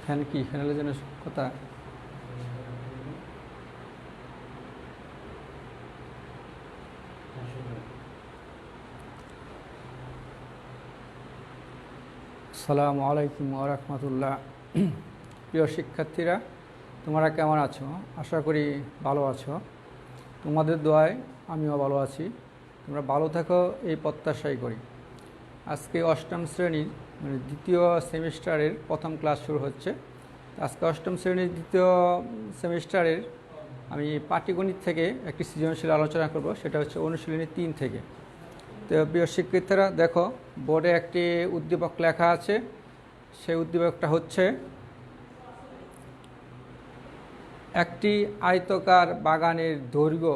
Fan কি ফ্যানের জন্য কথা। আসসালামু আলাইকুম ওয়া রাহমাতুল্লাহ। প্রিয় শিক্ষার্থীরা, তোমরা কেমন আছো? আশা করি ভালো আছো। তোমাদের দোয়ায় আমিও ভালো আছি। তোমরা ভালো থাকো এই প্রত্যাশাই করি। আজকে অষ্টম শ্রেণীর দ্বিতীয় সেমিস্টারের প্রথম ক্লাস শুরু হচ্ছে। আজকে অষ্টম শ্রেণীর দ্বিতীয় সেমিস্টারের আমি পাটিগণিত থেকে একটি সৃজনশীল আলোচনা করব। সেটা হচ্ছে অনুশীলনী 3 থেকে। তো প্রিয় শিক্ষার্থীরা, দেখো বোর্ডে একটি উদ্দীপক লেখা আছে। সেই উদ্দীপকটা হচ্ছে একটি আয়তাকার বাগানের দৈর্ঘ্য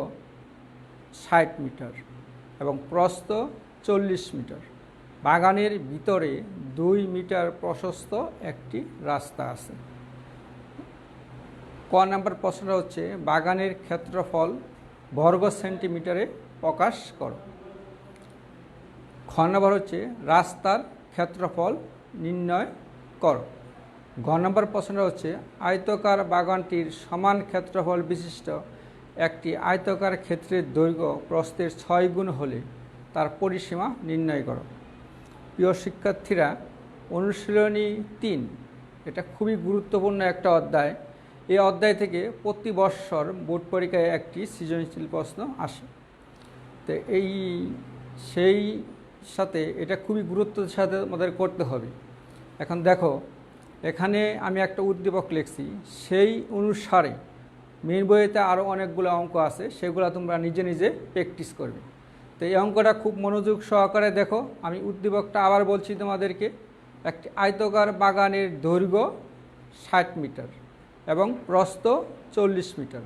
60 মিটার এবং প্রস্থ 40 মিটার। বাগানের ভিতরে 2 মিটার প্রশস্ত একটি রাস্তা আছে। ক নম্বর প্রশ্নটা হচ্ছে বাগানের ক্ষেত্রফল বর্গ সেন্টিমিটারে প্রকাশ করো। খ নম্বর হচ্ছে রাস্তার ক্ষেত্রফল নির্ণয় করো। গ নম্বর প্রশ্নটা হচ্ছে আয়তাকার বাগানটির সমান ক্ষেত্রফল বিশিষ্ট একটি আয়তাকার ক্ষেত্রের দৈর্ঘ্য প্রস্থের 6 গুণ হলে তার পরিসীমা নির্ণয় করো। প্রিয় শিক্ষার্থীরা, অনুশীলনী 3 এটা খুবই গুরুত্বপূর্ণ একটা অধ্যায়। এই অধ্যায় থেকে প্রতি বৎসর বোর্ড পরীক্ষায় একটি সৃজনশীল প্রশ্ন আসে। তো সেই সাথে এটা খুবই গুরুত্বের সাথে আমাদের করতে হবে। এখন দেখো, এখানে আমি একটা উদ্দীপক লিখছি, সেই অনুসারে মেন বইতে আরও অনেকগুলো অঙ্ক আছে, সেগুলো তোমরা নিজে নিজে প্র্যাকটিস করবে। তো এই অঙ্কটা খুব মনোযোগ সহকারে দেখো। আমি উদ্দীপকটা আবার বলছি তোমাদেরকে। একটি আয়তাকার বাগানের দৈর্ঘ্য 60 মিটার এবং প্রস্থ 40 মিটার।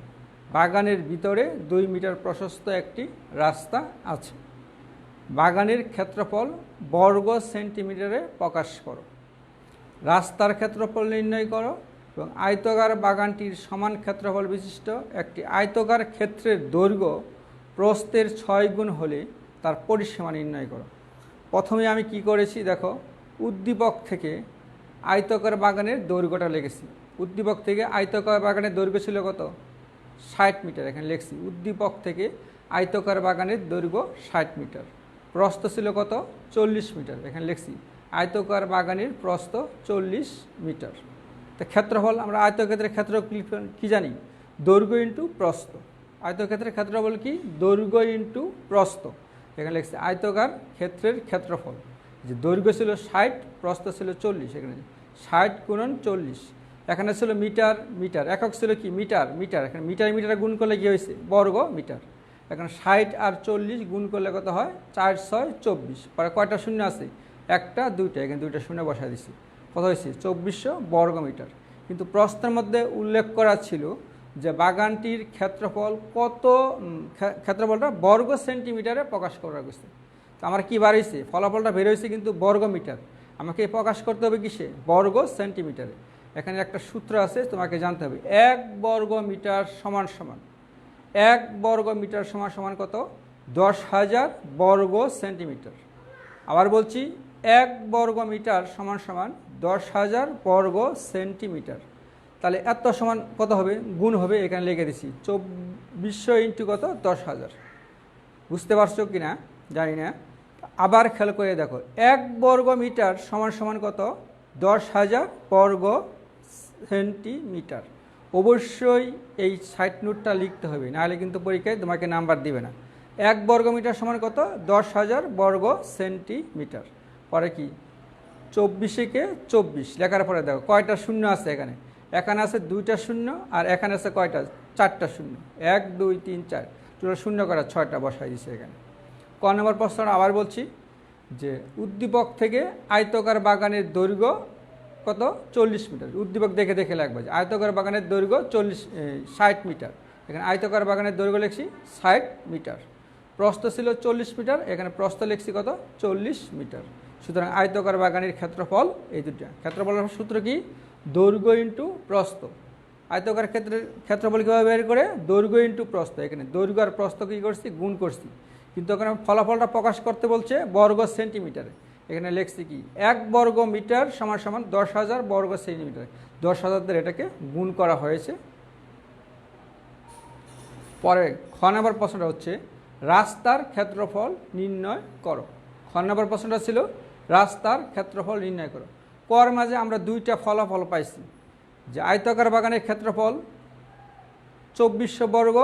বাগানের ভিতরে 2 মিটার প্রশস্ত একটি রাস্তা আছে। বাগানের ক্ষেত্রফল বর্গ সেন্টিমিটারে প্রকাশ করো। রাস্তার ক্ষেত্রফল নির্ণয় করো এবং আয়তাকার বাগানটির সমান ক্ষেত্রফল বিশিষ্ট একটি আয়তাকার ক্ষেত্রের দৈর্ঘ্য প্রস্থের 6 গুণ হলে তার পরিসীমা নির্ণয় করো। প্রথমে আমি কি করেছি দেখো, উদ্দীপক থেকে আয়তাকার বাগানের দৈর্ঘ্যটা লিখেছি। উদ্দীপক থেকে আয়তাকার বাগানের দৈর্ঘ্য ছিল কত? 60 মিটার। এখানে লিখছি উদ্দীপক থেকে আয়তাকার বাগানের দৈর্ঘ্য 60 মিটার। প্রস্থ ছিল কত? 40 মিটার। এখানে লিখছি আয়তাকার বাগানের প্রস্থ 40 মিটার। তো ক্ষেত্রফল, আমরা আয়তক্ষেত্রের ক্ষেত্রফল কি জানি? দৈর্ঘ্য ইন্টু প্রস্থ। আয়তক্ষেত্রের ক্ষেত্রফল কি? দৈর্ঘ্য ইন্টু প্রস্থ। এখানে লিখছি আয়তাকার ক্ষেত্রের ক্ষেত্রফল, যে দৈর্ঘ্য ছিল 60, প্রস্থ ছিল 40। এখানে 60 গুণন 40। এখানে ছিল মিটার, মিটার একক ছিল কি? Metre, metre. এখানে মিটার মিটার গুণ করলে কি হয়েছে? বর্গ মিটার। এখানে 60 আর 40 গুণ করলে কত হয়? 4 6 24। পরে কয়টা শূন্য আছে? একটা, দুইটা। এখানে দুইটা শূন্য বসায় দিছি। কত হয়েছে? 2400 বর্গ মিটার। কিন্তু প্রশ্নের মধ্যে উল্লেখ করা ছিল যে বাগানটির ক্ষেত্রফল কত, ক্ষেত্রফলটা বর্গ সেন্টিমিটারে প্রকাশ করা গেছে। তো আমার কি বার হয়েছে? ফলাফলটা বের হয়েছে কিন্তু বর্গ মিটার। আমাকে প্রকাশ করতে হবে কিসে? বর্গ সেন্টিমিটারে। এখানে একটা সূত্র আছে, তোমাকে জানতে হবে। 1 বর্গ মিটার সমান সমান 1 বর্গ মিটার সমান সমান কত? 10,000 বর্গ সেন্টিমিটার। আবার বলছি, 1 বর্গ মিটার সমান সমান 10,000 বর্গ সেন্টিমিটার। তাহলে এত সমান কত হবে? গুণ হবে। এখানে লিখে দিছি 2400 ইন্টু কত? 10,000। বুঝতে পারছো কি না জানি না। আবার খেয়াল করে দেখো, 1 বর্গ মিটার সমান সমান কত? 10,000 বর্গ সেন্টিমিটার। অবশ্যই এই 60 নোটটা লিখতে হবে, নাহলে কিন্তু পরীক্ষায় তোমাকে নাম্বার দিবে না। 1 বর্গ মিটার সমান কত? 10,000 বর্গ সেন্টিমিটার। পরে কি? 24 কে 24 লেখার পরে দেখো কয়টা শূন্য আছে এখানে। এখানে আছে 2টা শূন্য, আর এখানে আছে কয়টা? 4টা শূন্য। 1 2 3 4, টোটাল শূন্য করা 6টা বসাই দিছে এখানে। ক নম্বর প্রশ্নটা আবার বলছি, যে উদ্দীপক থেকে আয়তাকার বাগানের দৈর্ঘ্য কত? 40 মিটার। উদ্দীপক দেখে দেখে লাগবে যে আয়তাকার বাগানের দৈর্ঘ্য 60 মিটার। এখানে আয়তাকার বাগানের দৈর্ঘ্য লিখছি 60 মিটার। প্রস্থ ছিল 40 মিটার। এখানে প্রস্থ লিখছি কত? 40 মিটার। সুতরাং আয়তাকার বাগানের ক্ষেত্রফল এই দুটা। ক্ষেত্রফলের সূত্র কি? দৈর্ঘ্য ইন্টু প্রস্থ। আয়তাকার ক্ষেত্রফল কীভাবে বের করে? দৈর্ঘ্য ইন্টু প্রস্থ। এখানে দৈর্ঘ্য আর প্রস্থ কী করছি? গুণ করছি। কিন্তু এখানে ফলাফলটা প্রকাশ করতে বলছে বর্গ সেন্টিমিটারে। এখানে লিখছি কি 1 বর্গ মিটার সমান সমান 10,000 বর্গ সেন্টিমিটার। 10,000 দ্বারা এটাকে গুণ করা হয়েছে। পরে খ নম্বর প্রশ্নটা হচ্ছে রাস্তার ক্ষেত্রফল নির্ণয় করো। খ নম্বর প্রশ্নটা ছিল রাস্তার ক্ষেত্রফল নির্ণয় করো। কর মাঝে আমরা দুইটা ফলাফল পাইছি, যে আয়তাকার বাগানের ক্ষেত্রফল 2400 বর্গ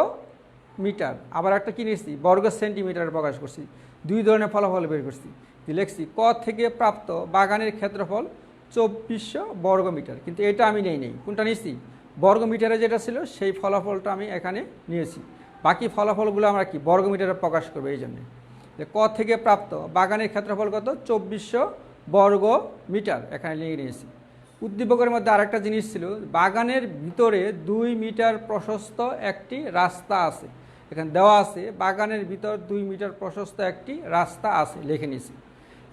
মিটার, আবার একটা কি নিয়েছি বর্গ সেন্টিমিটার প্রকাশ করছি। দুই ধরনের ফলাফল বের করছি। লিখছি ক থেকে প্রাপ্ত বাগানের ক্ষেত্রফল 2400 বর্গ মিটার, কিন্তু এটা আমি নেই। কোনটা নিয়েছি? বর্গ মিটারে যেটা ছিল সেই ফলাফলটা আমি এখানে নিয়েছি। বাকি ফলাফলগুলো আমরা কি বর্গ মিটারে প্রকাশ করবো। এই জন্যে যে ক থেকে প্রাপ্ত বাগানের ক্ষেত্রফল কত 2400 বর্গ মিটার এখানে লিখে নিয়েছি। উদ্দীপকের মধ্যে আরেকটা জিনিস ছিল, বাগানের ভিতরে 2 মিটার প্রশস্ত একটি রাস্তা আছে। এখানে দেওয়া আছে বাগানের ভিতর 2 মিটার প্রশস্ত একটি রাস্তা আছে, লিখে নিয়েছি।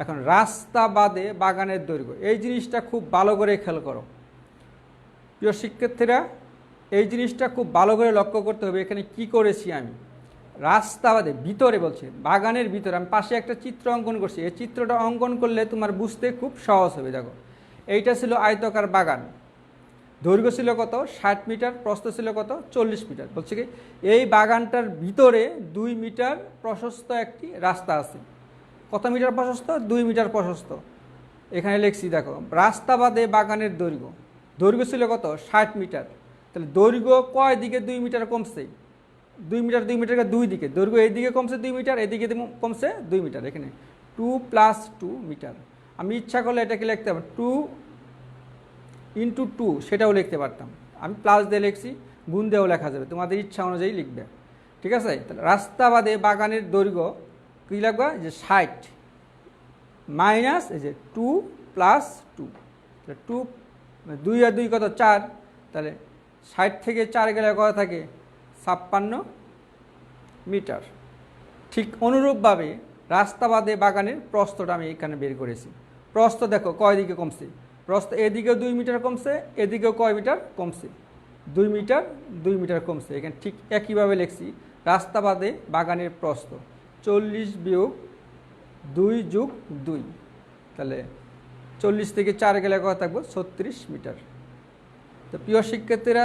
এখন রাস্তা বাদে বাগানের দৈর্ঘ্য, এই জিনিসটা খুব ভালো করে খেয়াল করো প্রিয় শিক্ষার্থীরা। এই জিনিসটা খুব ভালো করে লক্ষ্য করতে হবে। এখানে কি করেছি আমি, রাস্তা বাদে ভিতরে বলছে, বাগানের ভিতরে আমি পাশে একটা চিত্র অঙ্কন করছি। এই চিত্রটা অঙ্কন করলে তোমার বুঝতে খুব সহজ হবে। দেখো এইটা ছিল আয়তাকার বাগান, দৈর্ঘ্য ছিল কত 60 মিটার, প্রস্থ ছিল কত 40 মিটার। বলছে কি এই বাগানটার ভিতরে 2 মিটার প্রশস্ত একটি রাস্তা আছে। কত মিটার প্রশস্ত? 2 মিটার প্রশস্ত। এখানে লিখছি দেখো রাস্তা বাদে বাগানের দৈর্ঘ্য ছিল কত 60 মিটার। তাহলে দৈর্ঘ্য কয় দিকে 2 মিটার কমছে? 2 মিটার 2 মিটারকে 2 দিকে, দৈর্ঘ্য এইদিকে কমছে 2 মিটার, এদিকে কমছে 2 মিটার। এখানে 2 + 2 মিটার। আমি ইচ্ছা করলে এটাকে লিখতে পারতাম 2 × 2, সেটাও লিখতে পারতাম। আমি প্লাস দিয়ে লিখছি, গুণ দিয়েও লেখা যাবে, তোমাদের ইচ্ছা অনুযায়ী লিখবে। ঠিক আছে? তাহলে রাস্তা বাদে বাগানের দৈর্ঘ্য কী লাগবে? যে 60 মাইনাস এই যে 2 + 2, তাহলে 2 2 আর 2 কত 4, তাহলে 60 থেকে 4 গেলে কত থাকে 56 মিটার। ঠিক অনুরূপভাবে রাস্তা বাদে বাগানের প্রস্থটা আমি এখানে বের করেছি। প্রস্থ দেখো কয় দিকে কমছে, প্রস্থ এদিকেও 2 মিটার কমছে, এদিকেও কয় মিটার কমছে 2 মিটার 2 মিটার কমছে। এখানে ঠিক একইভাবে লিখছি রাস্তা বাদে বাগানের প্রস্থ 40 - 2 + 2, তাহলে 40 থেকে 4 গেলে কত থাকবে 36 মিটার। তো প্রিয় শিক্ষার্থীরা,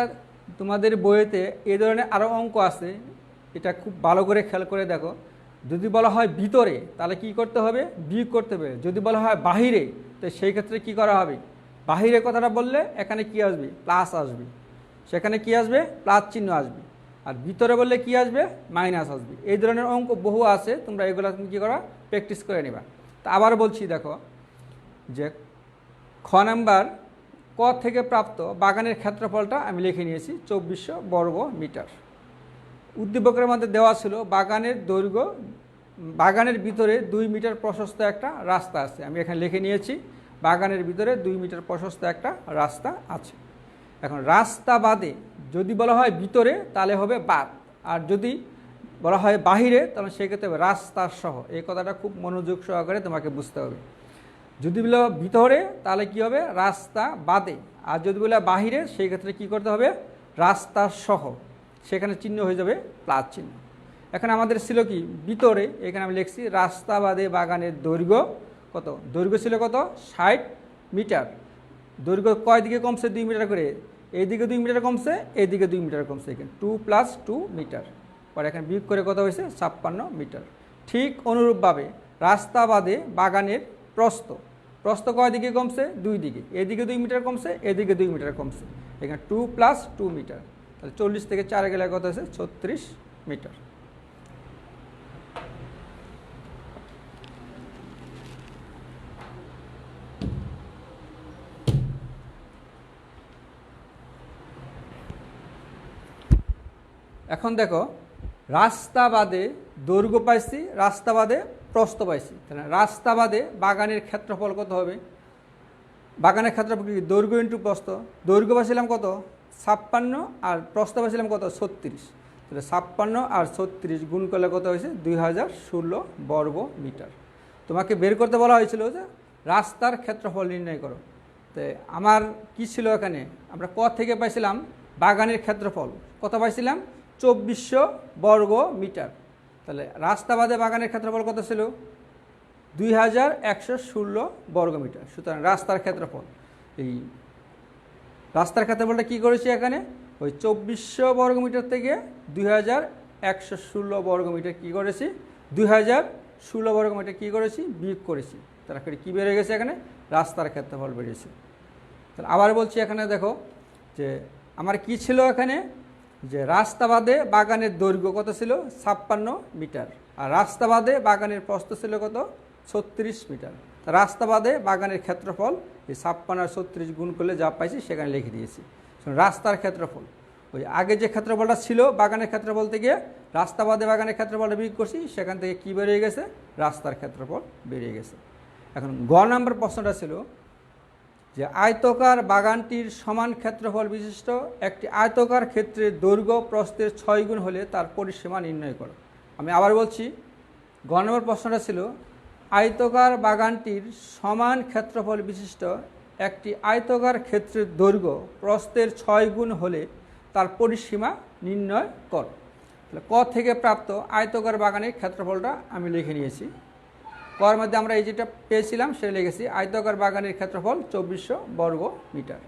তোমাদের বইয়েতে এই ধরনের আরও অঙ্ক আছে, এটা খুব ভালো করে খেয়াল করে দেখো। যদি বলা হয় ভিতরে তাহলে কি করতে হবে? বিয়োগ করতে হবে। যদি বলা হয় বাহিরে তো সেই ক্ষেত্রে কি করা হবে? বাহিরে কথাটা বললে এখানে কি আসবে? প্লাস আসবে। সেখানে কি আসবে? প্লাস চিহ্ন আসবে। আর ভিতরে বললে কি আসবে? মাইনাস আসবে। এই ধরনের অঙ্ক বহু আছে, তোমরা এগুলো তুমি কী করা? প্র্যাকটিস করে নেবা। তা আবার বলছি দেখো যে খ নাম্বার ক থেকে প্রাপ্ত বাগানের ক্ষেত্রফলটা আমি লিখে নিয়েছি 2400 বর্গ মিটার। উদ্দীপকের মধ্যে দেওয়া ছিল বাগানের ভিতরে 2 মিটার প্রশস্ত একটা রাস্তা আছে। আমি এখানে লিখে নিয়েছি বাগানের ভিতরে 2 মিটার প্রশস্ত একটা রাস্তা আছে। এখন রাস্তা বাদে যদি বলা হয় ভিতরে তাহলে হবে বাদ, আর যদি বলা হয় বাহিরে তাহলে সেক্ষেত্রে হবে রাস্তার সহ। এই কথাটা খুব মনোযোগ সহকারে তোমাকে বুঝতে হবে। যদি বলে ভিতরে তাহলে কি হবে? রাস্তা বাদে। আর যদি বলে বাহিরে সেই ক্ষেত্রে কী করতে হবে? রাস্তার সহ। সেখানে চিহ্ন হয়ে যাবে প্লাস চিহ্ন। এখানে আমাদের ছিল কি ভিতরে, এখানে আমি লিখছি রাস্তা বাদে বাগানের দৈর্ঘ্য কত? দৈর্ঘ্য ছিল কত 60 মিটার। দৈর্ঘ্য কয় দিকে কমছে? 2 মিটার করে। এইদিকে 2 মিটার কমছে, এইদিকে 2 মিটার কমছে। এখানে 2 + 2 মিটার। পরে এখানে বিয়োগ করে কত হয়েছে? 56 মিটার। ঠিক অনুরূপভাবে রাস্তা বাদে বাগানের প্রস্থ কয় দিকে কমছে? 2 দিকে। এদিকে 2 মিটার কমছে, এদিকে 2 মিটার কমছে। এখানে 2 + 2 মিটার। তাহলে 40 থেকে 4 গেলে কত হয়েছে? 36 মিটার। এখন দেখো রাস্তা বাদে দৈর্ঘ্য পাইছি, রাস্তা বাদে প্রস্থ পাইছি। তাহলে রাস্তা বাদে বাগানের ক্ষেত্রফল কত হবে? বাগানের ক্ষেত্রফল কি? দৈর্ঘ্য ইন্টু প্রস্থ। দৈর্ঘ্য পাইছিলাম কত? 56, আর প্রস্থ পাইছিলাম কত? 36। তাহলে 56 আর 36 গুণ করলে কত হয়েছে? 2016 বর্গ মিটার। তোমাকে বের করতে বলা হয়েছিল যে রাস্তার ক্ষেত্রফল নির্ণয় করো। তো আমার কি ছিল এখানে? আমরা ক থেকে পাইছিলাম বাগানের ক্ষেত্রফল কত পাইছিলাম? 2400 বর্গ মিটার। তাহলে রাস্তা বাদে বাগানের ক্ষেত্রফল কত ছিল? 2116 বর্গমিটার। সুতরাং রাস্তার ক্ষেত্রফল, এই রাস্তার ক্ষেত্রফলটা কী করেছি এখানে, ওই 2400 বর্গমিটার থেকে 2116 বর্গমিটার কী করেছি, 2016 বর্গমিটার কী করেছি, বিয়োগ করেছি। তার কী বেড়ে গেছে এখানে, রাস্তার ক্ষেত্রফল বেড়েছে। তাহলে আবার বলছি, এখানে দেখো যে আমার কি ছিল এখানে, যে রাস্তা বাদে বাগানের দৈর্ঘ্য কত ছিল, 56 মিটার, আর রাস্তা বাদে বাগানের প্রস্থ ছিল কত, 36 মিটার। রাস্তা বাদে বাগানের ক্ষেত্রফল এই 56 আর 36 গুণ করলে যা পাইছি সেখানে লিখে দিয়েছি। রাস্তার ক্ষেত্রফল, ওই আগে যে ক্ষেত্রফলটা ছিল বাগানের ক্ষেত্রফল থেকে রাস্তা বাদে বাগানের ক্ষেত্রফলটা বিয়োগ করছি, সেখান থেকে কি বেরিয়ে গেছে, রাস্তার ক্ষেত্রফল বেরিয়ে গেছে। এখন গ নম্বর প্রশ্নটা ছিল যে আয়তকার বাগানটির সমান ক্ষেত্রফল বিশিষ্ট একটি আয়তকার ক্ষেত্রের দৈর্ঘ্য প্রস্থের 6 গুণ হলে তার পরিসীমা নির্ণয় করো। আমি আবার বলছি, গ নম্বর প্রশ্নটা ছিল আয়তকার বাগানটির সমান ক্ষেত্রফল বিশিষ্ট একটি আয়তকার ক্ষেত্রের দৈর্ঘ্য প্রস্থের 6 গুণ হলে তার পরিসীমা নির্ণয় করো। তাহলে ক থেকে প্রাপ্ত আয়তকার বাগানের ক্ষেত্রফলটা আমি লিখে নিয়েছি। কর মধ্যে আমরা এই যেটা পেয়েছিলাম সেটা লিখেছি, আয়তকার বাগানের ক্ষেত্রফল 2400 বর্গ মিটার।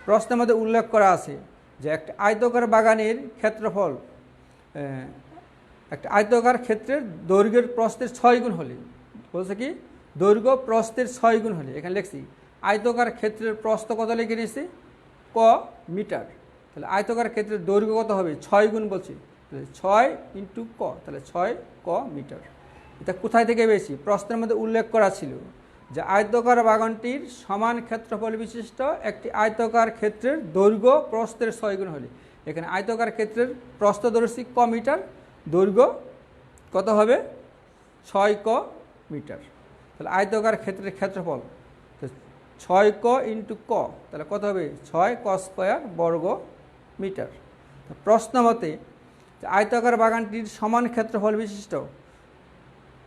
প্রশ্নের মধ্যে উল্লেখ করা আছে যে একটা আয়তকার বাগানের ক্ষেত্রফল, একটা আয়তকার ক্ষেত্রের দৈর্ঘ্যের প্রস্থের 6 গুণ হলে, বলছে কি দৈর্ঘ্য প্রস্থের 6 গুণ হলে, এখানে লিখছি আয়তকার ক্ষেত্রের প্রস্থ কত লিখে নিয়েছি, ক মিটার। তাহলে আয়তকার ক্ষেত্রের দৈর্ঘ্য কত হবে, 6 গুণ বলছি, তাহলে 6 ইন্টু ক, তাহলে 6 ক মিটার। এটা কোথায় থেকে পেয়েছি, প্রশ্নের মধ্যে উল্লেখ করা ছিল যে আয়তকার বাগানটির সমান ক্ষেত্রফল বিশিষ্ট একটি আয়তকার ক্ষেত্রের দৈর্ঘ্য প্রস্থের 6 গুণ হলে, এখানে আয়তকার ক্ষেত্রের প্রস্থ ধরেছি ক মিটার, দৈর্ঘ্য কত হবে 6 ক মিটার। তাহলে আয়তকার ক্ষেত্রের ক্ষেত্রফল 6 ক ইন্টু ক, তাহলে কত হবে 6 ক স্কোয়ার বর্গ মিটার। প্রশ্ন মতে আয়তকার বাগানটির সমান ক্ষেত্রফল বিশিষ্ট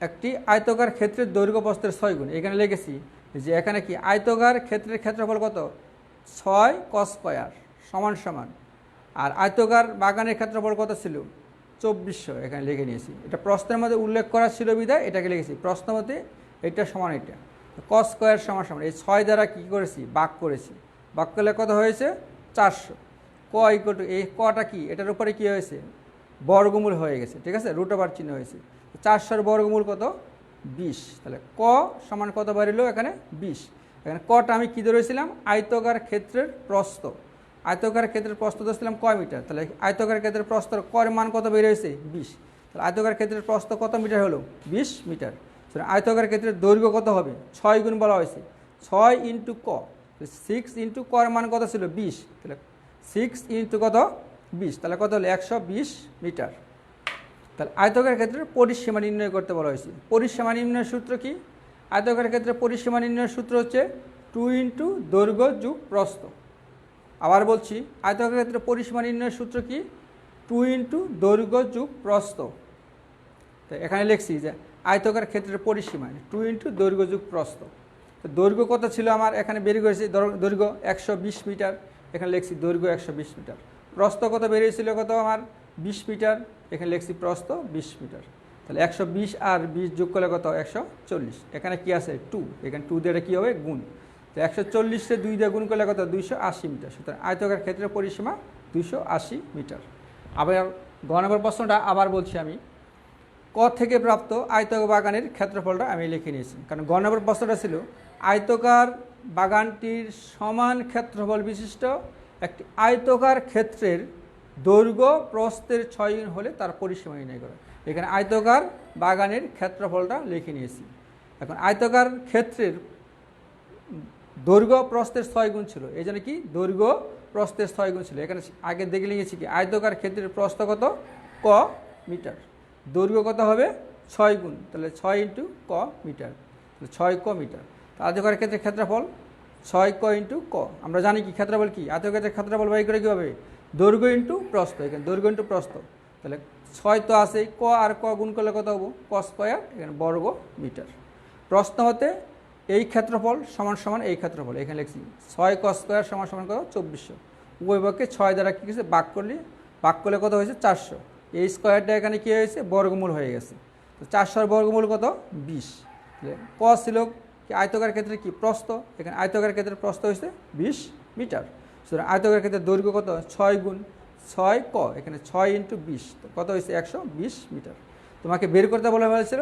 একটি আয়তকার ক্ষেত্রের দৈর্ঘ্য প্রস্থের 6 গুণ, এখানে লিখেছি যে এখানে কি আয়তকার ক্ষেত্রের ক্ষেত্রফল কত, 6 ক স্কোয়ার সমান সমান, আর আয়তকার বাগানের ক্ষেত্রফল কত ছিল 2400, এখানে লিখে নিয়েছি। এটা প্রশ্নের মধ্যে উল্লেখ করা ছিল বিধায় এটাকে লিখেছি। প্রশ্ন মতে এটা সমান এটা, ক স্কোয়ার সমান সমান, এই 6 দ্বারা কী করেছি, ভাগ করেছি, ভাগ করলে কত হয়েছে 400। ক ইকুয়াল টু, এই কটা কি এটার উপরে কী হয়েছে, বর্গমূল হয়ে গেছে, ঠিক আছে, রুট ওভার চিহ্ন হয়েছে। 400 বর্গমূল কত 20, তাহলে ক সমান কত বাড়িল এখানে 20। এখানে কটা আমি কী ধরেছিলাম, আয়তকার ক্ষেত্রের প্রস্থ, আয়তকার ক্ষেত্রের প্রস্থ ধরেছিলাম কয় মিটার, তাহলে আয়তকার ক্ষেত্রের প্রস্থ কর মান কত বের হয়েছে 20, তাহলে আয়তকার ক্ষেত্রের প্রস্থ কত মিটার হলো 20 মিটার। আয়তকার ক্ষেত্রের দৈর্ঘ্য কত হবে 6 গুণ বলা হয়েছে, 6 ইন্টু ক, 6 ইন্টু কর মান কত ছিল 20, তাহলে 6 ইন্টু কত 20, তাহলে কত হলো 120 মিটার। তাহলে আয়তকার ক্ষেত্রের পরিসীমা নির্ণয় করতে বলা হয়েছে। পরিসীমা নির্ণয়ের সূত্র কি, আয়তকার ক্ষেত্রে পরিসীমা নির্ণয়ের সূত্র হচ্ছে 2 ইন্টু দৈর্ঘ্য যুগ প্রস্থ। আবার বলছি, আয়তকার ক্ষেত্রে পরিসীমা নির্ণয়ের সূত্র কি, 2 ইন্টু দৈর্ঘ্য যুগ প্রস্থ। তো এখানে লিখছি যে আয়তকার ক্ষেত্রের পরিসীমা 2 ইন্টু দৈর্ঘ্য যুগ প্রস্থ। তো দৈর্ঘ্য কত ছিল আমার, এখানে বের করেছি দৈর্ঘ্য 120 মিটার, এখানে লিখছি দৈর্ঘ্য 120 মিটার। প্রস্থ কত বেরিয়েছিল কত আমার 20 মিটার, এখানে লিখছি প্রস্থ 20 মিটার। তাহলে 120 আর 20 যোগ করলে কত 140, এখানে কি আছে 2, এখানে 2 দিয়ে কী হবে গুণ, তো 140-এ 2 দিয়ে গুণ করলে কত 280 মিটার। সুতরাং আয়তকার ক্ষেত্রের পরিসীমা 280 মিটার। আবার গ নম্বর প্রশ্নটা আবার বলছি আমি, ক থেকে প্রাপ্ত আয়তকার বাগানের ক্ষেত্রফলটা আমি লিখে নিয়েছি, কারণ গ নম্বর প্রশ্নটা ছিল আয়তকার বাগানটির সমান ক্ষেত্রফল বিশিষ্ট একটি আয়তকার ক্ষেত্রের দৈর্ঘ্য প্রস্থের 6 গুণ হলে তার পরিসীমা নির্ণয় করে। এখানে আয়তকার বাগানের ক্ষেত্রফলটা লিখে নিয়েছি। এখন আয়তকার ক্ষেত্রের দৈর্ঘ্য প্রস্থের 6 গুণ ছিল, এই জন্য কি দৈর্ঘ্য প্রস্থের 6 গুণ ছিল। এখানে আগে দেখে নিয়েছি কি আয়তকার ক্ষেত্রের প্রস্থ কত ক মিটার, দৈর্ঘ্য কত হবে 6 গুণ, তাহলে 6 ইন্টু ক মিটার, তাহলে 6 ক মিটার। আয়তকার ক্ষেত্রের ক্ষেত্রফল 6 ক ইন্টু ক। আমরা জানি কি ক্ষেত্রফল কি, আয়তক্ষেত্রের ক্ষেত্রফল বাই করে কীভাবে, দৈর্ঘ্য ইন্টু প্রস্থ, এখানে দৈর্ঘ্য ইন্টু প্রস্থ, তাহলে 6 তো আছে, ক আর ক গুণ করলে কত হবো ক স্কোয়ার, এখানে বর্গ মিটার। প্রশ্ন হতে এই ক্ষেত্রফল সমান সমান এই ক্ষেত্রফল, এখানে লিখছি 6 ক স্কোয়ার সমান সমান কত 2400, উভয় পক্ষে 6 দ্বারা কী হয়েছে ভাগ করলে কত হয়েছে 400, এই স্কোয়ারটা এখানে কী হয়েছে বর্গমূল হয়ে গেছে। তো 400 বর্গমূল কত 20, ক ছিল কি আয়তকার ক্ষেত্রে কি প্রস্থ, এখানে আয়তকার ক্ষেত্রে প্রস্থ হয়েছে 20 মিটার। সুতরাং আয়তকার ক্ষেত্রে দৈর্ঘ্য কত 6 গুণ 6 ক, এখানে 6 ইন্টু 20 কত হয়েছে 120 মিটার। তোমাকে বের করতে বলা হয়েছিল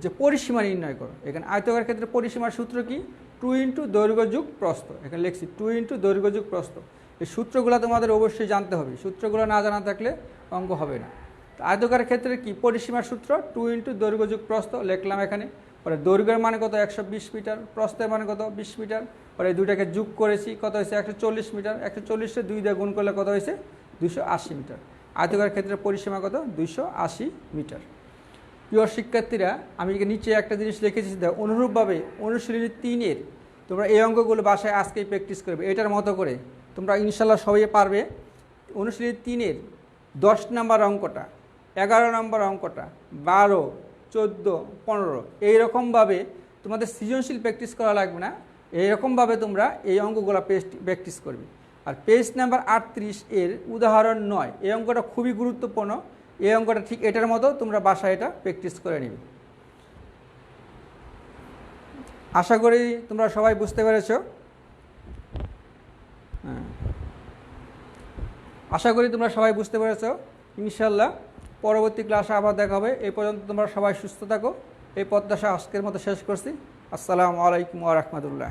যে পরিসীমা নির্ণয় করো। এখানে আয়তকার ক্ষেত্রে পরিসীমার সূত্র কি 2 ইন্টু দৈর্ঘ্য যুগ প্রস্থ, এখানে লিখছি 2 ইন্টু দৈর্ঘ্য যুগ প্রস্থ। এই সূত্রগুলো তোমাদের অবশ্যই জানতে হবে, সূত্রগুলো না জানা থাকলে অঙ্ক হবে না। আয়তকার ক্ষেত্রে কি পরিসীমার সূত্র 2 ইন্টু দৈর্ঘ্য যুগ প্রস্থ লিখলাম এখানে। পরে দৈর্ঘ্যের মানে কত 120 মিটার, প্রস্থের মানে কত 20 মিটার। পরে এই দুইটাকে যোগ করেছি কত হয়েছে 140 মিটার, 140-এ 2 দিয়ে গুণ করলে কত হয়েছে 280 মিটার। আয়তকার ক্ষেত্রে পরিসীমা কত 280 মিটার। প্রিয় শিক্ষার্থীরা, আমি নিচে একটা জিনিস লিখেছি, অনুরূপভাবে অনুশীলনী 3-এর তোমরা এই অঙ্কগুলো বাসায় আজকেই প্র্যাকটিস করবে এটার মতো করে, তোমরা ইনশাল্লাহ সবাই পারবে। অনুশীলনী 3-এর 10 নম্বর অঙ্কটা, 11 নম্বর অঙ্কটা, 12, 14, 15 এইরকমভাবে তোমাদের সৃজনশীল প্র্যাকটিস করা লাগবে না, এইরকমভাবে তোমরা এই অঙ্কগুলো প্র্যাকটিস করবে। আর পেজ নাম্বার 38 এর উদাহরণ 9 এই অঙ্কটা খুবই গুরুত্বপূর্ণ। এই অঙ্কটা ঠিক এটার মতো তোমরা বাসায় এটা প্র্যাকটিস করে নেবে। আশা করি তোমরা সবাই বুঝতে পেরেছো। আশা করি তোমরা সবাই বুঝতে পেরেছো। ইনশাল্লাহ পরবর্তী ক্লাসে আবার দেখা হবে। এই পর্যন্ত তোমরা সবাই সুস্থ থাকো। এই প্রত্যাশা আজকের মতো শেষ করছি। আসসালামু আলাইকুম ওয়া রাহমাতুল্লাহ।